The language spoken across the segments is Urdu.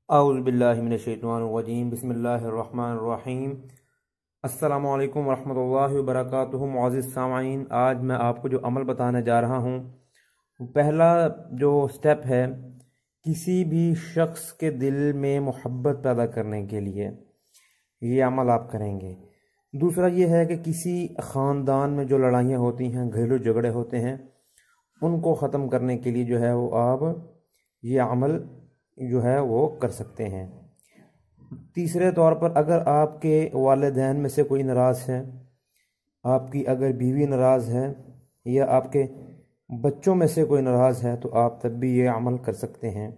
اعوذ باللہ من الشیطان الرجیم بسم اللہ الرحمن الرحیم السلام علیکم ورحمۃ اللہ وبرکاتہ۔ معزز سامعین، آج میں آپ کو جو عمل بتانے جا رہا ہوں، پہلا جو سٹیپ ہے کسی بھی شخص کے دل میں محبت پیدا کرنے کے لیے یہ عمل آپ کریں گے۔ دوسرا یہ ہے کہ کسی خاندان میں جو لڑائیاں ہوتی ہیں، گھریلو جھگڑے ہوتے ہیں، ان کو ختم کرنے کے لیے جو ہے وہ آپ یہ عمل جو ہے وہ کر سکتے ہیں۔ تیسرے طور پر اگر آپ کے والدین میں سے کوئی ناراض ہے، آپ کی اگر بیوی ناراض ہے یا آپ کے بچوں میں سے کوئی ناراض ہے، تو آپ تب بھی یہ عمل کر سکتے ہیں۔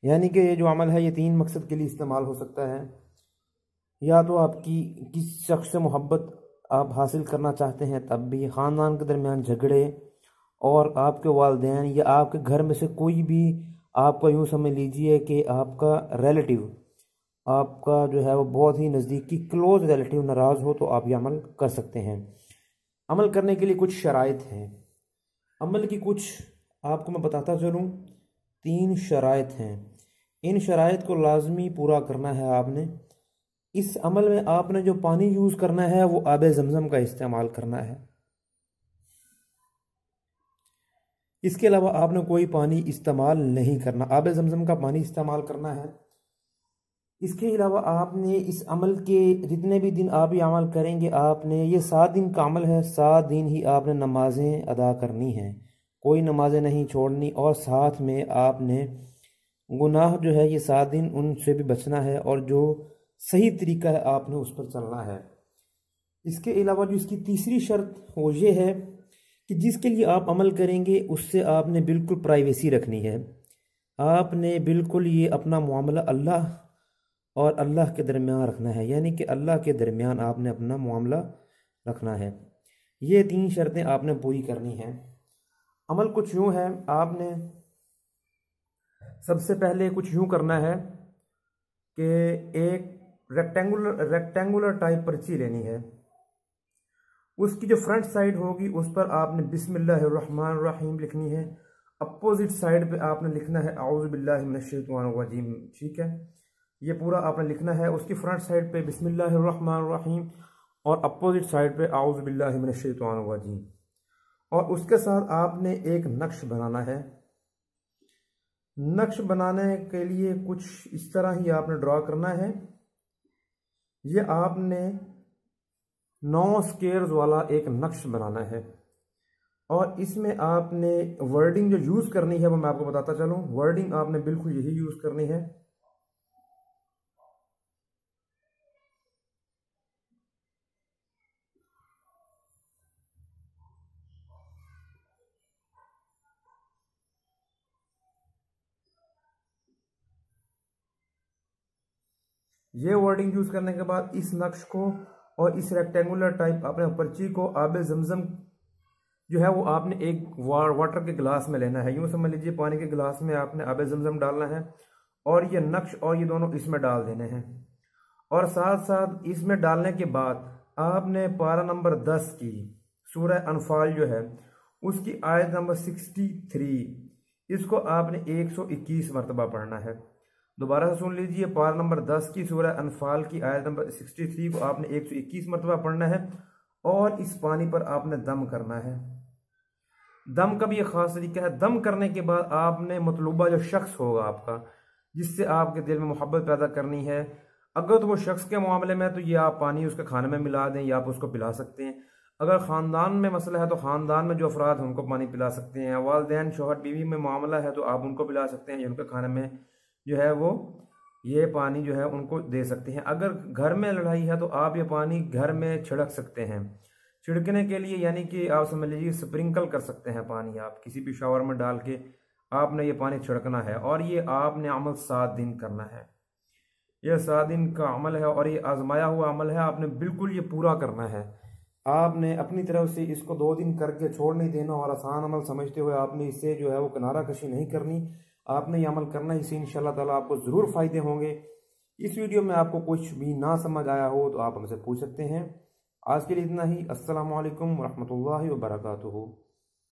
یعنی کہ یہ جو عمل ہے یہ 3 مقصد کے لیے استعمال ہو سکتا ہے۔ یا تو آپ کی کس شخص سے محبت آپ حاصل کرنا چاہتے ہیں، تب بھی خاندان کے درمیان جھگڑے، اور آپ کے والدین یا آپ کے گھر میں سے کوئی بھی، آپ کا یوں سمجھ لیجئے کہ آپ کا ریلیٹیو، آپ کا جو ہے وہ بہت ہی نزدیکی کلوز ریلیٹیو ناراض ہو، تو آپ یہ عمل کر سکتے ہیں۔ عمل کرنے کے لیے کچھ شرائط ہیں۔ عمل کی کچھ آپ کو میں بتاتا چلوں، 3 شرائط ہیں۔ ان شرائط کو لازمی پورا کرنا ہے آپ نے۔ اس عمل میں آپ نے جو پانی یوز کرنا ہے وہ آب زمزم کا استعمال کرنا ہے۔ اس کے علاوہ آپ نے کوئی پانی استعمال نہیں کرنا، آب زمزم کا پانی استعمال کرنا ہے۔ اس کے علاوہ آپ نے اس عمل کے جتنے بھی دن آپ یہ عمل کریں گے، آپ نے یہ 7 دن کا عمل ہے، 7 دن ہی آپ نے نمازیں ادا کرنی ہیں، کوئی نمازیں نہیں چھوڑنی، اور ساتھ میں آپ نے گناہ جو ہے یہ 7 دن ان سے بھی بچنا ہے، اور جو صحیح طریقہ ہے آپ نے اس پر چلنا ہے۔ اس کے علاوہ جو اس کی تیسری شرط وہ یہ ہے کہ جس کے لیے آپ عمل کریں گے اس سے آپ نے بالکل پرائیویسی رکھنی ہے۔ آپ نے بالکل یہ اپنا معاملہ اللہ اور اللہ کے درمیان رکھنا ہے، یعنی کہ اللہ کے درمیان آپ نے اپنا معاملہ رکھنا ہے۔ یہ 3 شرطیں آپ نے پوری کرنی ہیں۔ عمل کچھ یوں ہے، آپ نے سب سے پہلے کچھ یوں کرنا ہے کہ ایک ریکٹینگولر ٹائپ پرچی لینی ہے۔ اس کی جو فرنٹ سائڈ ہوگی اس پر آپ نے بسم اللہ الرحمن الرحیم لکھنی ہے۔ اپوزٹ سائڈ پہ آپ نے لکھنا ہے اعوذ باللہ من الشیطان الرجیم، ٹھیک ہے؟ یہ پورا آپ نے لکھنا ہے۔ اس کی فرنٹ سائڈ پہ بسم اللہ الرحمن الرحیم، اور اپوزٹ سائڈ پہ اعوذ باللہ من الشیطان الرجیم، اور اس کے ساتھ آپ نے ایک نقش بنانا ہے۔ نقش بنانے کے لیے کچھ اس طرح ہی آپ نے ڈرا کرنا ہے۔ یہ آپ نے 9 سکیئرز والا ایک نقش بنانا ہے، اور اس میں آپ نے ورڈنگ جو یوز کرنی ہے وہ میں آپ کو بتاتا چلوں۔ ورڈنگ آپ نے بالکل یہی یوز کرنی ہے۔ یہ ورڈنگ یوز کرنے کے بعد اس نقش کو اور اس ریکٹینگولر ٹائپ اپنے پرچی کو آب زمزم جو ہے وہ آپ نے ایک واٹر کے گلاس میں لینا ہے۔ یوں سمجھ لیجیے پانی کے گلاس میں آپ نے آب زمزم ڈالنا ہے، اور یہ نقش اور یہ دونوں اس میں ڈال دینے ہیں۔ اور ساتھ ساتھ اس میں ڈالنے کے بعد آپ نے پارہ نمبر 10 کی سورہ انفال جو ہے اس کی آیت نمبر 63، اس کو آپ نے 121 مرتبہ پڑھنا ہے۔ دوبارہ سے سن لیجئے، پارہ نمبر 10 کی سورہ انفال کی آیت نمبر 63 کو آپ نے 121 مرتبہ پڑھنا ہے، اور اس پانی پر آپ نے دم کرنا ہے۔ دم کا بھی ایک خاص طریقہ ہے۔ دم کرنے کے بعد آپ نے مطلوبہ جو شخص ہوگا آپ کا، جس سے آپ کے دل میں محبت پیدا کرنی ہے، اگر تو وہ شخص کے معاملے میں تو یہ آپ پانی اس کے کھانے میں ملا دیں یا آپ اس کو پلا سکتے ہیں۔ اگر خاندان میں مسئلہ ہے تو خاندان میں جو افراد ہیں ان کو پانی پلا سکتے ہیں۔ والدین، شوہر بیوی میں معاملہ ہے تو آپ ان کو پلا سکتے ہیں، یا ان کے کھانے میں جو ہے وہ یہ پانی جو ہے ان کو دے سکتے ہیں۔ اگر گھر میں لڑائی ہے تو آپ یہ پانی گھر میں چھڑک سکتے ہیں۔ چھڑکنے کے لیے یعنی کہ آپ سمجھ لیجیے سپرنکل کر سکتے ہیں پانی، آپ کسی بھی شاور میں ڈال کے آپ نے یہ پانی چھڑکنا ہے، اور یہ آپ نے عمل 7 دن کرنا ہے۔ یہ 7 دن کا عمل ہے، اور یہ آزمایا ہوا عمل ہے، آپ نے بالکل یہ پورا کرنا ہے۔ آپ نے اپنی طرف سے اس کو 2 دن کر کے چھوڑ نہیں دینا، اور آسان عمل سمجھتے ہوئے آپ نے اس سے جو ہے وہ کنارہ کشی نہیں کرنی۔ آپ نے یہ عمل کرنا، اس سے انشاءاللہ تعالیٰ آپ کو ضرور فائدے ہوں گے۔ اس ویڈیو میں آپ کو کچھ بھی نہ سمجھ آیا ہو تو آپ ہم سے پوچھ سکتے ہیں۔ آج کے لیے اتنا ہی۔ السلام علیکم ورحمۃ اللہ وبرکاتہ۔